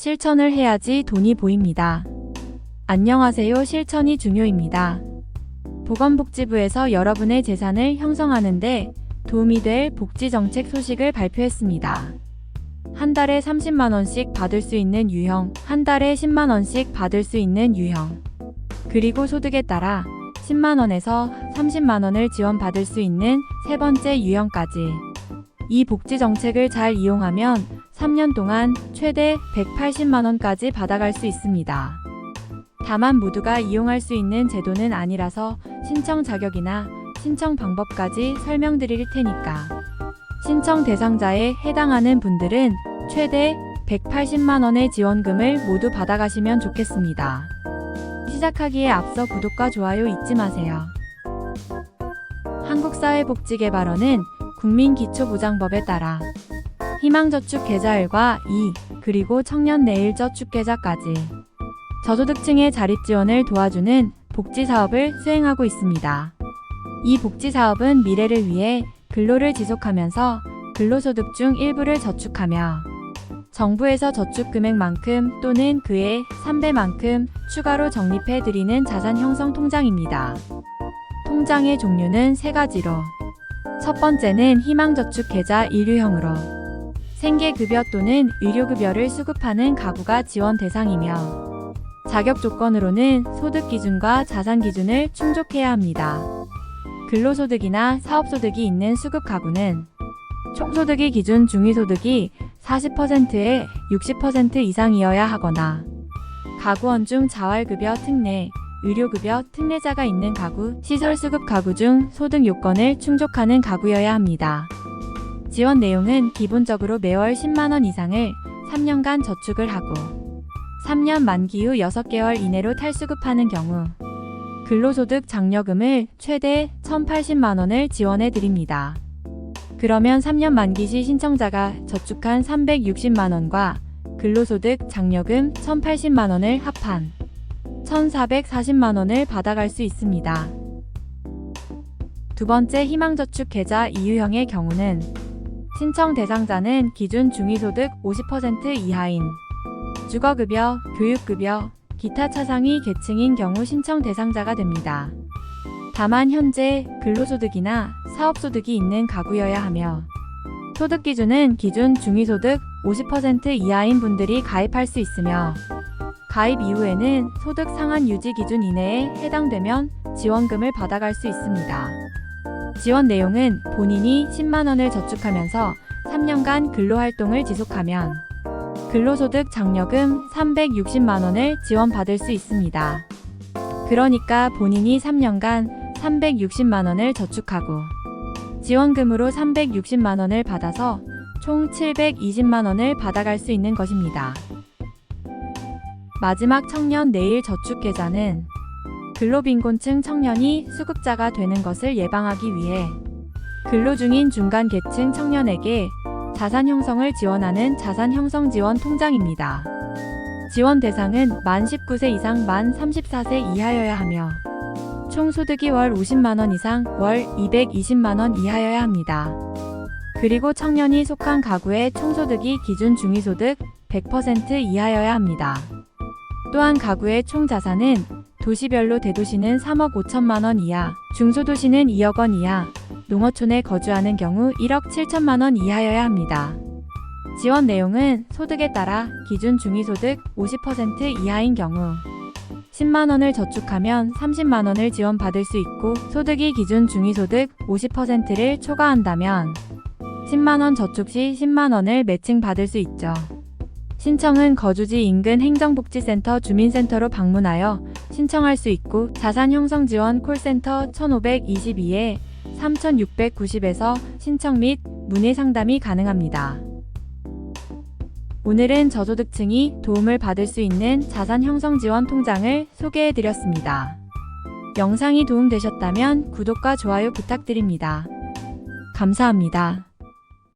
실천을 해야지 돈이 보입니다. 안녕하세요. 실천이 중요입니다. 보건복지부에서 여러분의 재산을 형성하는 데 도움이 될 복지정책 소식을 발표했습니다. 한 달에 30만원씩 받을 수 있는 유형, 한 달에 10만원씩 받을 수 있는 유형, 그리고 소득에 따라 10만원에서 30만원을 지원받을 수 있는 세 번째 유형까지. 이 복지정책을 잘 이용하면 3년 동안 최대 180만원까지 받아갈 수 있습니다. 다만 모두가 이용할 수 있는 제도는 아니라서 신청 자격이나 신청 방법까지 설명드릴 테니까 신청 대상자에 해당하는 분들은 최대 180만원의 지원금을 모두 받아가시면 좋겠습니다. 시작하기에 앞서 구독과 좋아요 잊지 마세요. 한국사회복지개발원은 국민기초보장법에 따라 희망저축계좌 1과 2, 그리고 청년내일저축계좌까지 저소득층의 자립지원을 도와주는 복지사업을 수행하고 있습니다. 이 복지사업은 미래를 위해 근로를 지속하면서 근로소득 중 일부를 저축하며 정부에서 저축금액만큼 또는 그의 3배만큼 추가로 적립해드리는 자산형성 통장입니다. 통장의 종류는 세 가지로, 첫 번째는 희망저축계좌 1유형으로 생계급여 또는 의료급여를 수급하는 가구가 지원 대상이며 자격 조건으로는 소득 기준과 자산 기준을 충족해야 합니다. 근로소득이나 사업소득이 있는 수급 가구는 총소득이 기준 중위소득이 40%에 60% 이상이어야 하거나 가구원 중 자활급여 특례, 의료급여 특례자가 있는 가구, 시설수급 가구 중 소득 요건을 충족하는 가구여야 합니다. 지원 내용은 기본적으로 매월 10만원 이상을 3년간 저축을 하고 3년 만기 후 6개월 이내로 탈수급하는 경우 근로소득 장려금을 최대 1,080만원을 지원해 드립니다. 그러면 3년 만기 시 신청자가 저축한 360만원과 근로소득 장려금 1,080만원을 합한 1,440만원을 받아갈 수 있습니다. 두 번째 희망저축계좌 2유형의 경우는 신청 대상자는 기준 중위소득 50% 이하인 주거급여, 교육급여, 기타 차상위 계층인 경우 신청 대상자가 됩니다. 다만 현재 근로소득이나 사업소득이 있는 가구여야 하며 소득 기준은 기준 중위소득 50% 이하인 분들이 가입할 수 있으며 가입 이후에는 소득 상한 유지 기준 이내에 해당되면 지원금을 받아갈 수 있습니다. 지원 내용은 본인이 10만원을 저축하면서 3년간 근로활동을 지속하면 근로소득 장려금 360만원을 지원받을 수 있습니다. 그러니까 본인이 3년간 360만원을 저축하고 지원금으로 360만원을 받아서 총 720만원을 받아갈 수 있는 것입니다. 마지막 청년 내일 저축계좌는 근로빈곤층 청년이 수급자가 되는 것을 예방하기 위해 근로 중인 중간 계층 청년에게 자산 형성을 지원하는 자산형성 지원 통장입니다. 지원 대상은 만 19세 이상 만 34세 이하여야 하며 총 소득이 월 50만원 이상 월 220만원 이하여야 합니다. 그리고 청년이 속한 가구의 총소득이 기준 중위소득 100% 이하여야 합니다. 또한 가구의 총 자산은 도시별로 대도시는 3억 5천만원 이하, 중소도시는 2억원 이하, 농어촌에 거주하는 경우 1억 7천만원 이하여야 합니다. 지원 내용은 소득에 따라 기준 중위소득 50% 이하인 경우 10만원을 저축하면 30만원을 지원받을 수 있고 소득이 기준 중위소득 50%를 초과한다면 10만원 저축 시 10만원을 매칭 받을 수 있죠. 신청은 거주지 인근 행정복지센터 주민센터로 방문하여 신청할 수 있고 자산형성지원 콜센터 1522에 3690에서 신청 및 문의 상담이 가능합니다. 오늘은 저소득층이 도움을 받을 수 있는 자산형성지원 통장을 소개해드렸습니다. 영상이 도움되셨다면 구독과 좋아요 부탁드립니다. 감사합니다.